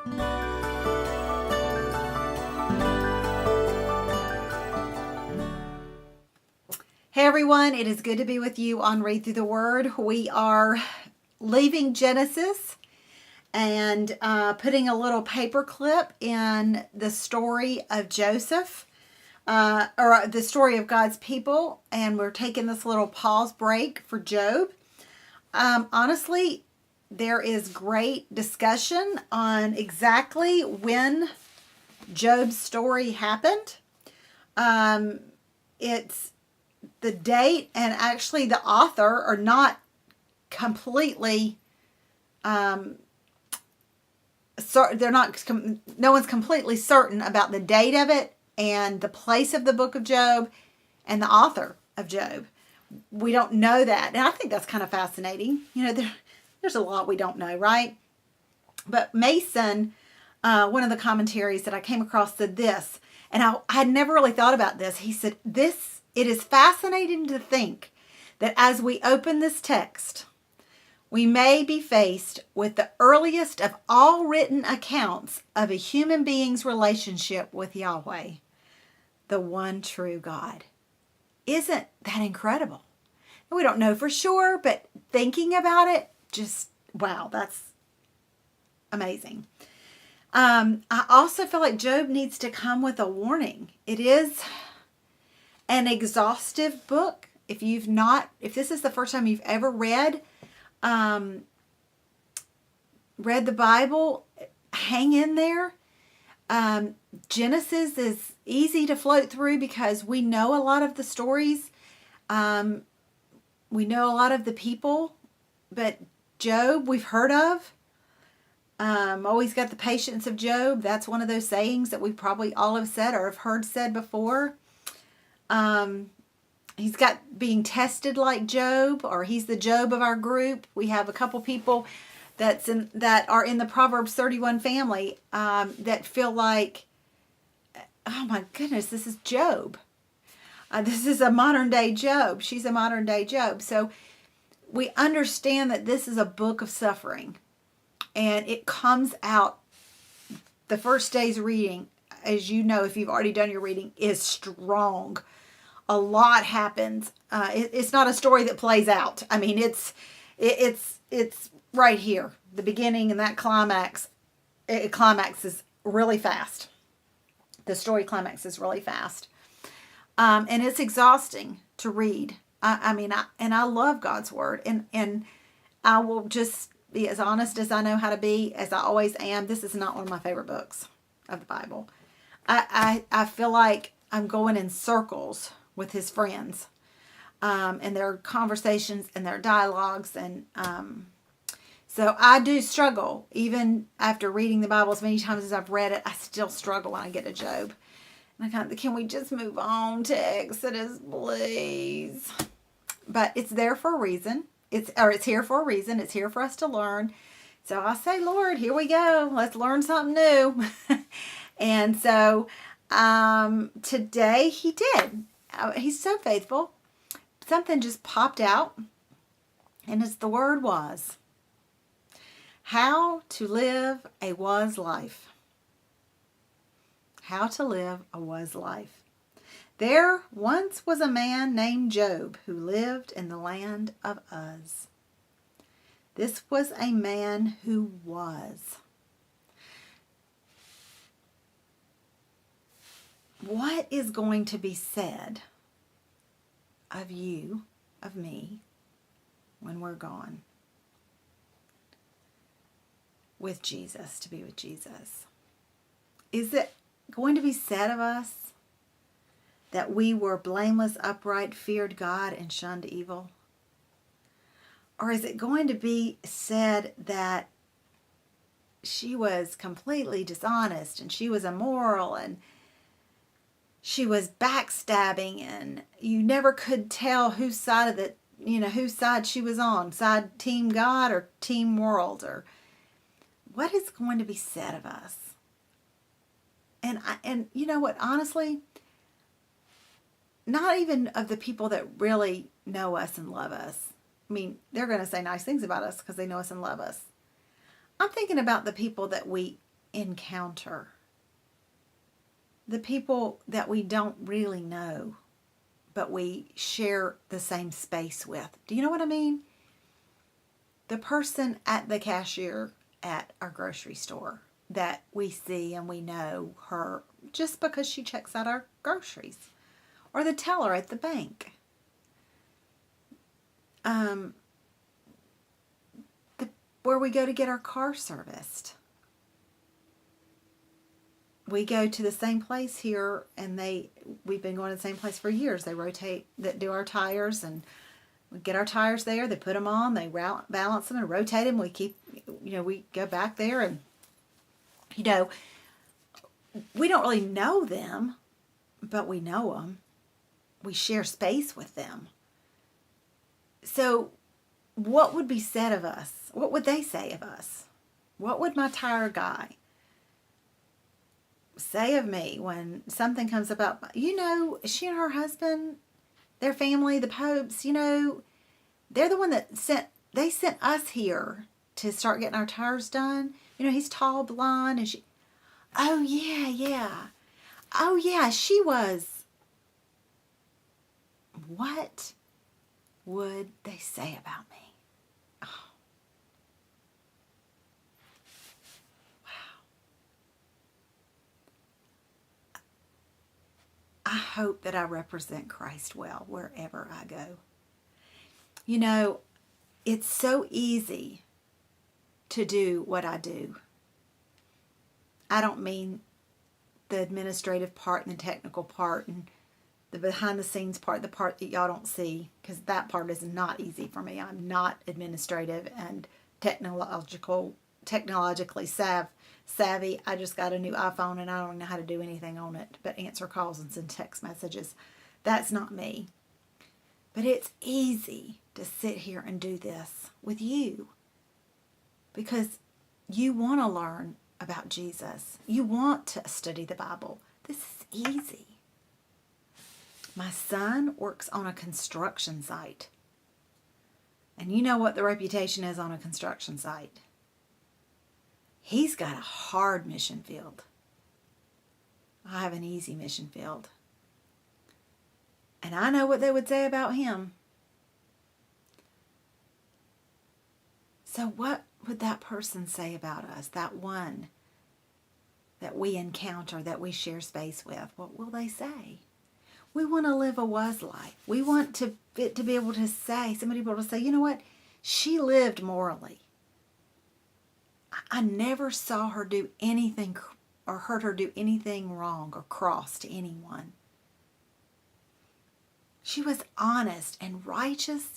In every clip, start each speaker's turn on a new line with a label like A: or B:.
A: Hey everyone, it is good to be with you on Read Through the Word. We are leaving Genesis and putting a little paper clip in the story of Joseph, or the story of God's people, and we're taking this little pause break for Job. Honestly, there is great discussion on exactly when Job's story happened. It's the date and actually the author are not completely they're not, no one's completely certain about the date of it and the place of the book of Job and the author of Job. We don't know that, and I think that's kind of fascinating. There's a lot we don't know, right? But Mason, one of the commentaries that I came across, said this, and I had never really thought about this. He said, it is fascinating to think that as we open this text, we may be faced with the earliest of all written accounts of a human being's relationship with Yahweh, the one true God. Isn't that incredible? We don't know for sure, but thinking about it, just, wow, that's amazing. I also feel like Job needs to come with a warning. It is an exhaustive book. If this is the first time you've ever read the Bible, hang in there. Genesis is easy to float through because we know a lot of the stories. We know a lot of the people, but Job we've heard of. Always got the patience of Job. That's one of those sayings that we probably all have said or have heard said before. He's got being tested like Job, or he's the Job of our group. We have a couple people that are in the Proverbs 31 family that feel like, oh my goodness, this is Job. This is a modern day Job. She's a modern day Job. So we understand that this is a book of suffering. And it comes out, the first day's reading, as you know, if you've already done your reading, is strong. A lot happens. It's not a story that plays out. I mean, it's right here, the beginning, and that climax. It climaxes really fast. The story climaxes really fast, and it's exhausting to read. I love God's word, and I will just be as honest as I know how to be, as I always am. This is not one of my favorite books of the Bible. I feel like I'm going in circles with his friends, and their conversations and their dialogues, and so I do struggle. Even after reading the Bible as many times as I've read it, I still struggle when I get to Job. And can we just move on to Exodus, please? But it's there for a reason. It's here for a reason. It's here for us to learn. So I say, Lord, here we go. Let's learn something new. And so today he did. He's so faithful. Something just popped out, and it's the word was. How to live a was life. How to live a was life. There once was a man named Job who lived in the land of Uz. This was a man who was. What is going to be said of you, of me, when we're gone? With Jesus, to be with Jesus. Is it going to be said of us that we were blameless, upright, feared God, and shunned evil? Or is it going to be said that she was completely dishonest, and she was immoral, and she was backstabbing, and you never could tell whose side whose side she was on, side team God or team world, or what is going to be said of us? And you know what, honestly, not even of the people that really know us and love us. I mean, they're going to say nice things about us because they know us and love us. I'm thinking about the people that we encounter, the people that we don't really know, but we share the same space with. Do you know what I mean? The person at the cashier at our grocery store that we see and we know her just because she checks out our groceries, or the teller at the bank. Where we go to get our car serviced. We go to the same place here, and we've been going to the same place for years. They rotate, that do our tires, and we get our tires there. They put them on, they balance them and rotate them. We go back there, and we don't really know them, but we know them. We share space with them. So what would be said of us? What would they say of us? What would my tire guy say of me when something comes about? She and her husband, their family, the Popes, they're the one that sent us here to start getting our tires done. He's tall, blonde, and she, oh yeah. Oh yeah, she was. What would they say about me? Oh. Wow. I hope that I represent Christ well wherever I go. It's so easy to do what I do. I don't mean the administrative part and the technical part and the behind the scenes part, the part that y'all don't see, because that part is not easy for me. I'm not administrative and technologically savvy. I just got a new iPhone and I don't know how to do anything on it but answer calls and send text messages. That's not me. But it's easy to sit here and do this with you because you want to learn about Jesus. You want to study the Bible. This is easy. My son works on a construction site. And you know what the reputation is on a construction site. He's got a hard mission field. I have an easy mission field. And I know what they would say about him. So what would that person say about us? That one that we encounter, that we share space with. What will they say? We want to live a was life. We want to be able to say, somebody be able to say, you know what? She lived morally. I never saw her do anything or heard her do anything wrong or cross to anyone. She was honest and righteous,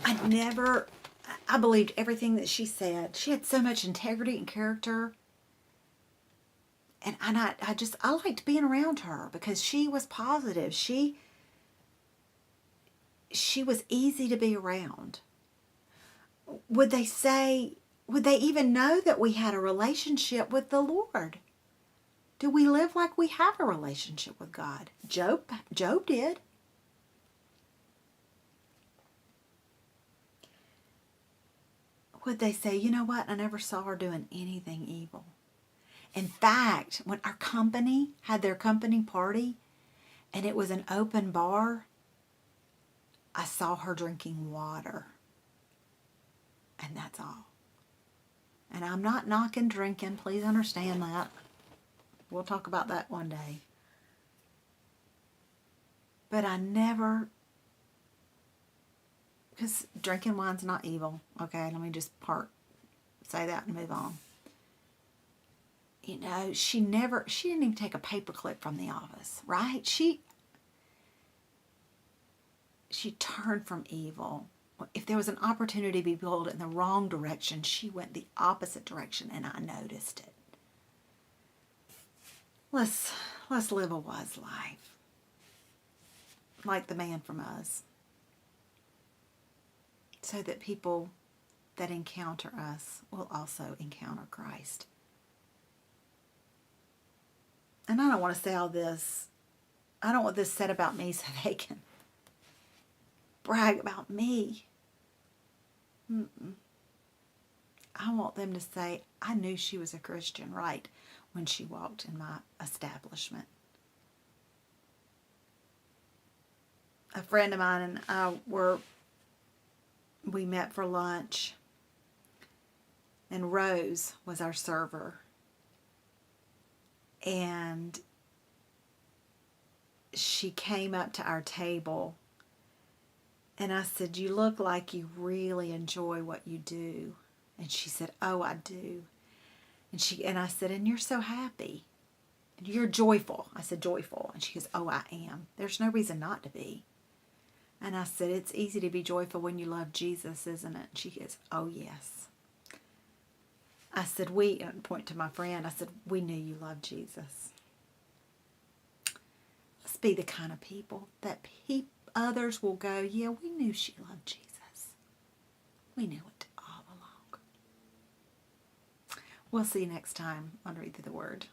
A: I believed everything that she said. She had so much integrity and character. And I liked being around her because she was positive. She was easy to be around. Would they even know that we had a relationship with the Lord? Do we live like we have a relationship with God? Job did. Would they say, you know what? I never saw her doing anything evil. In fact, when our company had their company party and it was an open bar, I saw her drinking water. And that's all. And I'm not knocking drinking. Please understand that. We'll talk about that one day. But I never, because drinking wine's not evil. Okay, let me just say that and move on. She didn't even take a paperclip from the office, right? She turned from evil. If there was an opportunity to be pulled in the wrong direction, she went the opposite direction, and I noticed it. Let's live a wise life, like the man from Us, so that people that encounter us will also encounter Christ. And I don't want to say all this. I don't want this said about me so they can brag about me. I want them to say, I knew she was a Christian right when she walked in my establishment. A friend of mine and I we met for lunch, and Rose was our server. And she came up to our table, and I said, you look like you really enjoy what you do. And she said, oh, I do. And I said, and you're so happy. And you're joyful. I said, joyful. And she goes, oh, I am. There's no reason not to be. And I said, it's easy to be joyful when you love Jesus, isn't it? And she goes, oh, yes. I said, point to my friend, I said, we knew you loved Jesus. Let's be the kind of people that others will go, yeah, we knew she loved Jesus. We knew it all along. We'll see you next time on Read Through the Word.